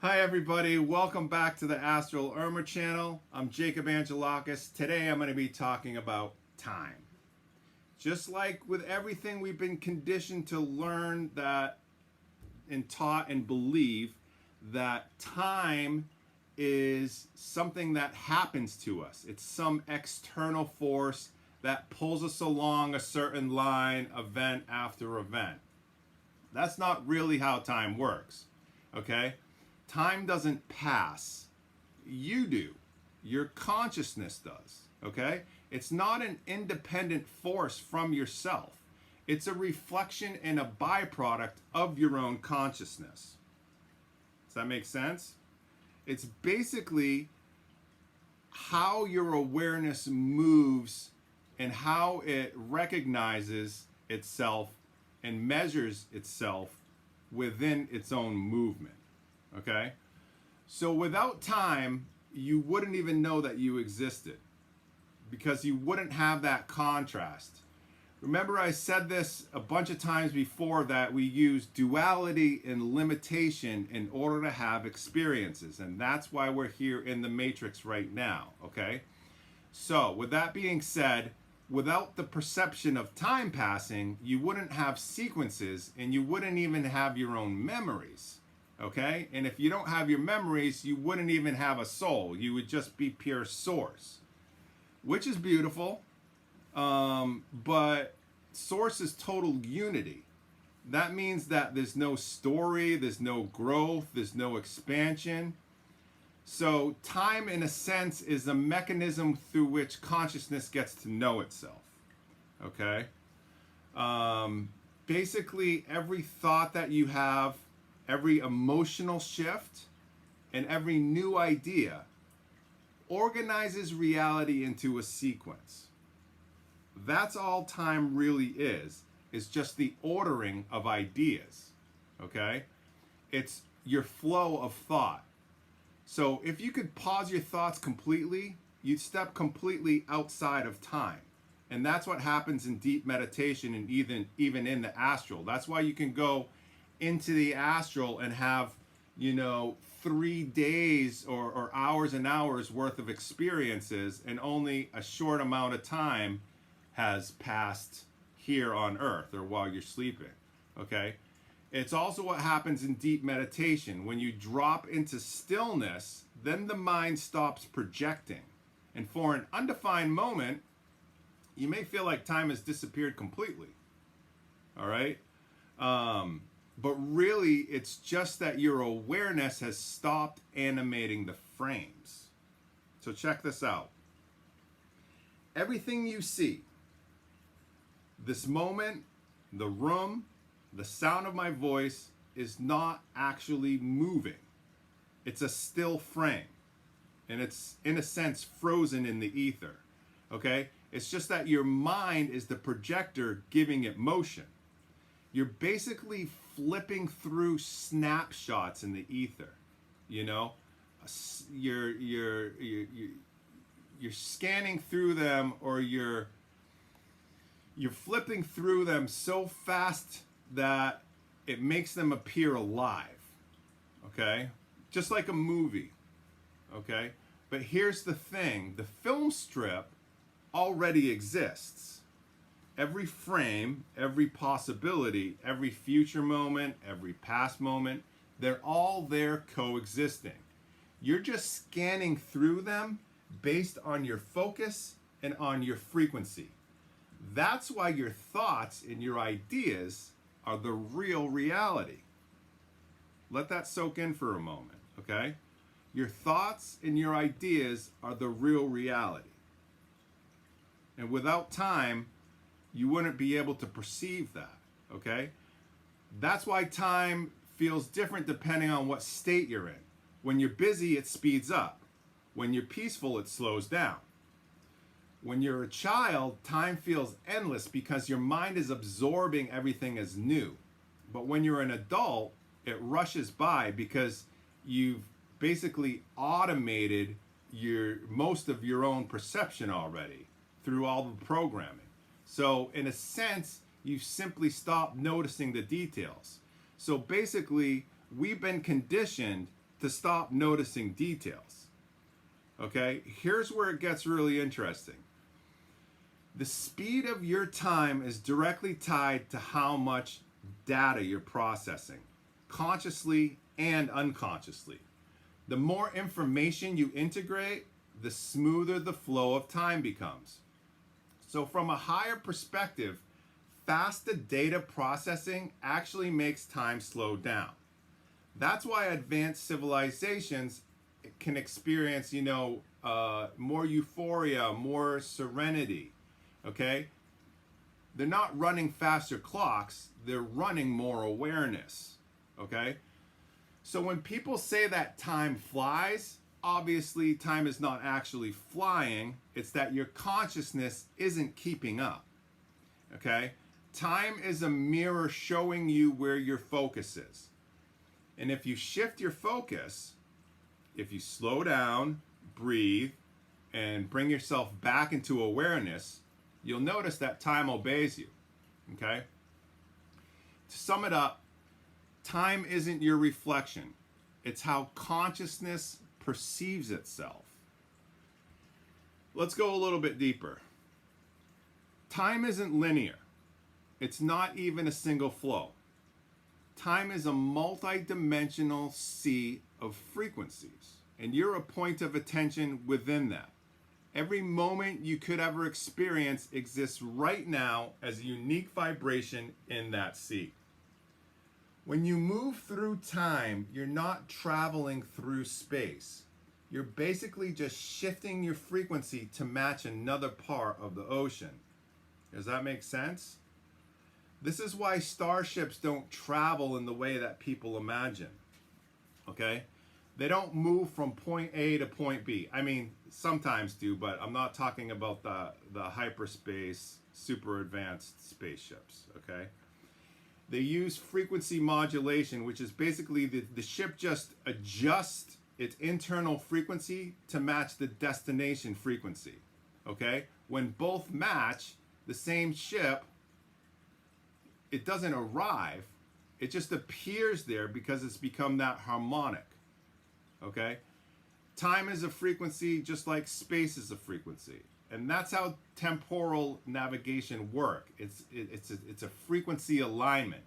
Hi everybody, welcome back to the AstralUrmah channel. I'm Jacob Angelakis. Today I'm going to be talking about time. Just like with everything we've been conditioned to learn that and taught and believe that time is something that happens to us. It's some external force that pulls us along a certain line, event after event. That's not really how time works, okay? Time doesn't pass. You do. Your consciousness does. Okay? It's not an independent force from yourself. It's a reflection and a byproduct of your own consciousness. Does that make sense? It's basically how your awareness moves and how it recognizes itself and measures itself within its own movement. Okay? So without time, you wouldn't even know that you existed because you wouldn't have that contrast. Remember, I said this a bunch of times before that we use duality and limitation in order to have experiences, and that's why we're here in the matrix right now, okay? So with that being said, without the perception of time passing, you wouldn't have sequences and you wouldn't even have your own memories. Okay? And if you don't have your memories, you wouldn't even have a soul. You would just be pure source, which is beautiful. But source is total unity. That means that there's no story, there's no growth, there's no expansion. So time, in a sense, is a mechanism through which consciousness gets to know itself. Okay? Basically, every thought that you have, every emotional shift, and every new idea organizes reality into a sequence. That's all time really is just the ordering of ideas, okay? It's your flow of thought. So if you could pause your thoughts completely, you'd step completely outside of time. And that's what happens in deep meditation and even in the astral. That's why you can go into the astral and have 3 days or hours and hours worth of experiences, and only a short amount of time has passed here on earth or while you're sleeping. Okay, it's also what happens in deep meditation. When you drop into stillness, then the mind stops projecting, and for an undefined moment you may feel like time has disappeared completely. All right, but really, it's just that your awareness has stopped animating the frames. So check this out. Everything you see, this moment, the room, the sound of my voice, is not actually moving. It's a still frame. And it's, in a sense, frozen in the ether. Okay? It's just that your mind is the projector giving it motion. You're basically flipping through snapshots in the ether. You're scanning through them, or you're flipping through them so fast that it makes them appear alive. Okay? Just like a movie. Okay? But here's the thing, the film strip already exists. Every frame, every possibility, every future moment, every past moment, they're all there coexisting. You're just scanning through them based on your focus and on your frequency. That's why your thoughts and your ideas are the real reality. Let that soak in for a moment, okay? Your thoughts and your ideas are the real reality. And without time, you wouldn't be able to perceive that, okay? That's why time feels different depending on what state you're in. When you're busy, it speeds up. When you're peaceful, it slows down. When you're a child, time feels endless because your mind is absorbing everything as new. But when you're an adult, it rushes by because you've basically automated most of your own perception already through all the programming. So in a sense, you've simply stopped noticing the details. So basically, we've been conditioned to stop noticing details. Okay, here's where it gets really interesting. The speed of your time is directly tied to how much data you're processing, consciously and unconsciously. The more information you integrate, the smoother the flow of time becomes. So from a higher perspective, faster data processing actually makes time slow down. That's why advanced civilizations can experience, more euphoria, more serenity, okay? They're not running faster clocks, they're running more awareness, okay? So when people say that time flies, obviously time is not actually flying, it's that your consciousness isn't keeping up, okay? Time is a mirror showing you where your focus is. And if you shift your focus, if you slow down, breathe, and bring yourself back into awareness, you'll notice that time obeys you, okay? To sum it up, time isn't your reflection. It's how consciousness perceives itself. Let's go a little bit deeper. Time isn't linear. It's not even a single flow. Time is a multi-dimensional sea of frequencies, and you're a point of attention within that. Every moment you could ever experience exists right now as a unique vibration in that sea. When you move through time, you're not traveling through space. You're basically just shifting your frequency to match another part of the ocean. Does that make sense? This is why starships don't travel in the way that people imagine, okay? They don't move from point A to point B. I mean, sometimes do, but I'm not talking about the hyperspace, super advanced spaceships, okay? They use frequency modulation, which is basically the ship just adjusts its internal frequency to match the destination frequency, okay? When both match, the same ship, it doesn't arrive, it just appears there because it's become that harmonic, okay? Time is a frequency just like space is a frequency. And that's how temporal navigation works. It's a frequency alignment.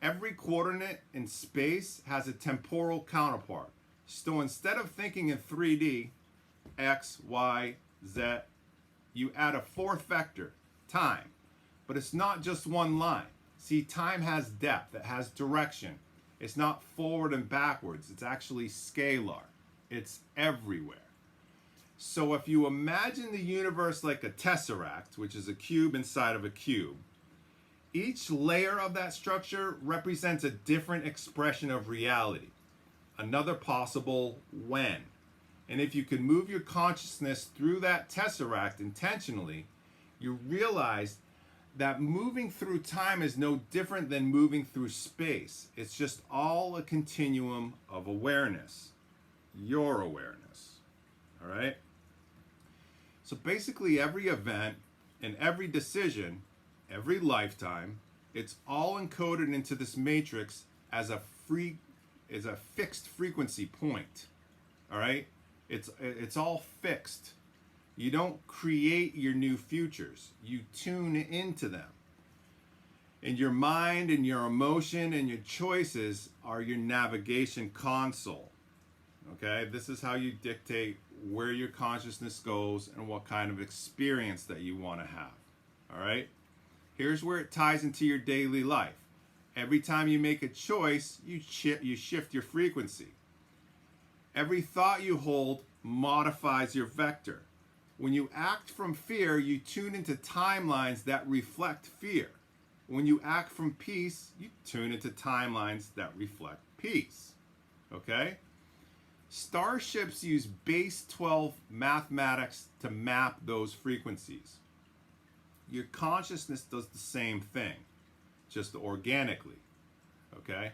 Every coordinate in space has a temporal counterpart. So instead of thinking in 3D, X, Y, Z, you add a fourth vector, time. But it's not just one line. See, time has depth, it has direction. It's not forward and backwards, it's actually scalar. It's everywhere. So if you imagine the universe like a tesseract, which is a cube inside of a cube, each layer of that structure represents a different expression of reality, another possible when. And if you can move your consciousness through that tesseract intentionally, you realize that moving through time is no different than moving through space. It's just all a continuum of awareness, your awareness, all right? So basically every event and every decision, every lifetime, it's all encoded into this matrix as a fixed frequency point, all right? It's all fixed. You don't create your new futures. You tune into them. And your mind and your emotion and your choices are your navigation console. Okay? This is how you dictate where your consciousness goes and what kind of experience that you want to have. All right? Here's where it ties into your daily life. Every time you make a choice, you shift your frequency. Every thought you hold modifies your vector. When you act from fear, you tune into timelines that reflect fear. When you act from peace, you tune into timelines that reflect peace. Okay? Starships use base 12 mathematics to map those frequencies. Your consciousness does the same thing, just organically. Okay?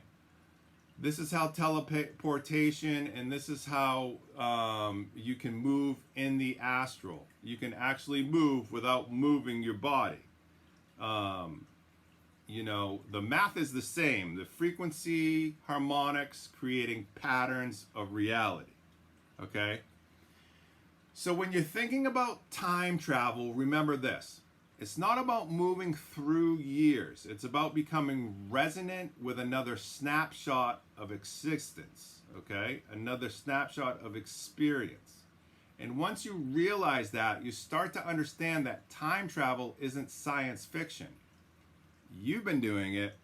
This is how teleportation, and this is how you can move in the astral. You can actually move without moving your body. you know, the math is the same. The frequency, harmonics, creating patterns of reality. Okay? So when you're thinking about time travel, remember this. It's not about moving through years. It's about becoming resonant with another snapshot of existence. Okay? Another snapshot of experience. And once you realize that, you start to understand that time travel isn't science fiction. You've been doing it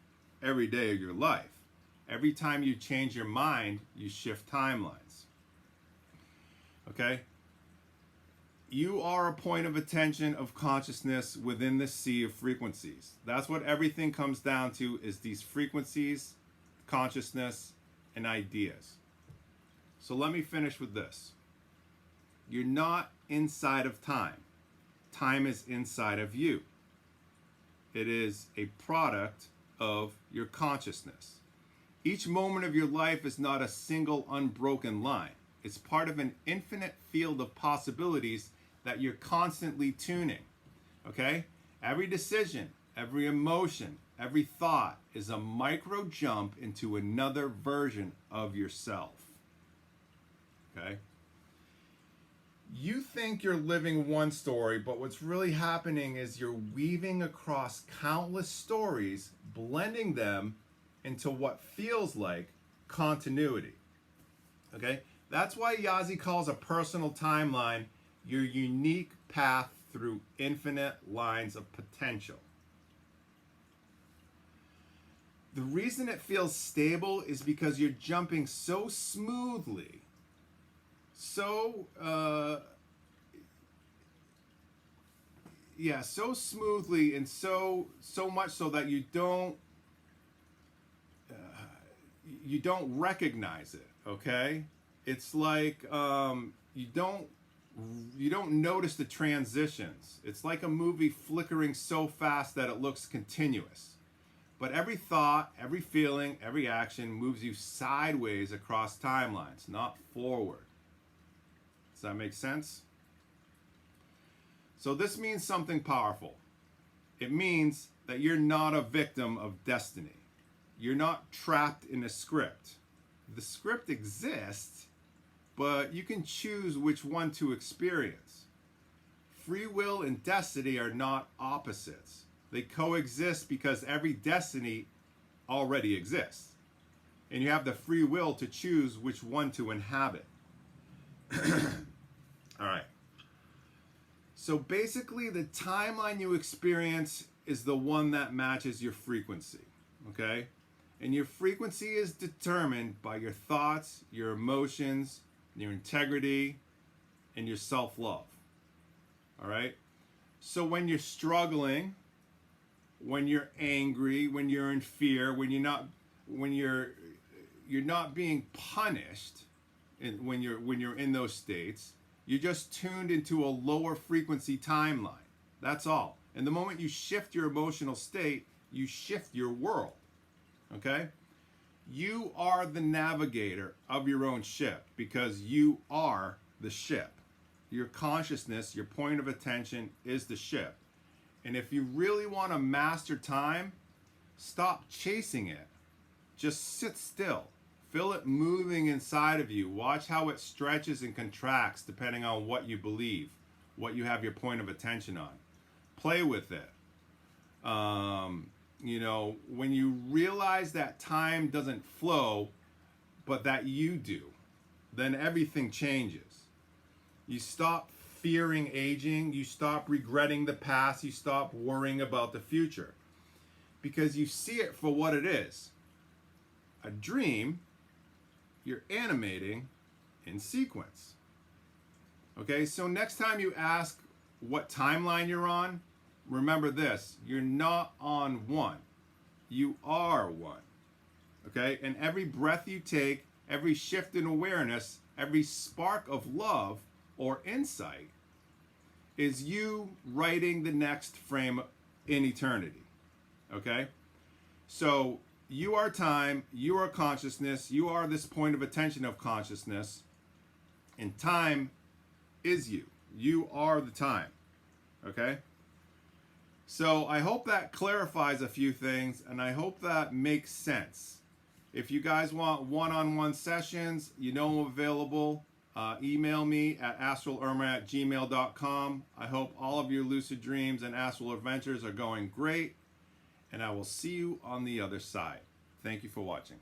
every day of your life. Every time you change your mind, you shift timelines. Okay? You are a point of attention of consciousness within the sea of frequencies. That's what everything comes down to, is these frequencies, consciousness, and ideas. So let me finish with this. You're not inside of time. Time is inside of you. It is a product of your consciousness. Each moment of your life is not a single unbroken line. It's part of an infinite field of possibilities that you're constantly tuning. Okay? Every decision, every emotion, every thought is a micro jump into another version of yourself. Okay? You think you're living one story, but what's really happening is you're weaving across countless stories, blending them into what feels like continuity. Okay? That's why Yazhi calls a personal timeline your unique path through infinite lines of potential. The reason it feels stable is because you're jumping so smoothly, so smoothly, and so much so that you don't recognize it. Okay, it's like you don't notice the transitions. It's like a movie flickering so fast that it looks continuous. But every thought, every feeling, every action moves you sideways across timelines, not forward. Does that make sense? So this means something powerful. It means that you're not a victim of destiny. You're not trapped in a script. The script exists, but you can choose which one to experience. Free will and destiny are not opposites. They coexist because every destiny already exists. And you have the free will to choose which one to inhabit. All right. So basically, the timeline you experience is the one that matches your frequency. Okay? And your frequency is determined by your thoughts, your emotions, your integrity, and your self-love. All right? So when you're struggling, when you're angry, when you're in fear, when you're not being punished, and when you're in those states, you're just tuned into a lower frequency timeline. That's all. And the moment you shift your emotional state, you shift your world. Okay? You are the navigator of your own ship because you are the ship. Your consciousness, your point of attention is the ship. And if you really want to master time, stop chasing it. Just sit still. Feel it moving inside of you. Watch how it stretches and contracts depending on what you believe, what you have your point of attention on. Play with it. You know, when you realize that time doesn't flow, but that you do, then everything changes. You stop fearing aging, you stop regretting the past, you stop worrying about the future. Because you see it for what it is. A dream you're animating in sequence. Okay, so next time you ask what timeline you're on, remember this, you're not on one. You are one. Okay, and every breath you take, every shift in awareness, every spark of love or insight is you writing the next frame in eternity. Okay? So you are time, you are consciousness, you are this point of attention of consciousness, and time is you. You are the time. Okay? So I hope that clarifies a few things, and I hope that makes sense. If you guys want one-on-one sessions, you know I'm available. Email me at astralurmah@gmail.com. I hope all of your lucid dreams and astral adventures are going great, and I will see you on the other side. Thank you for watching.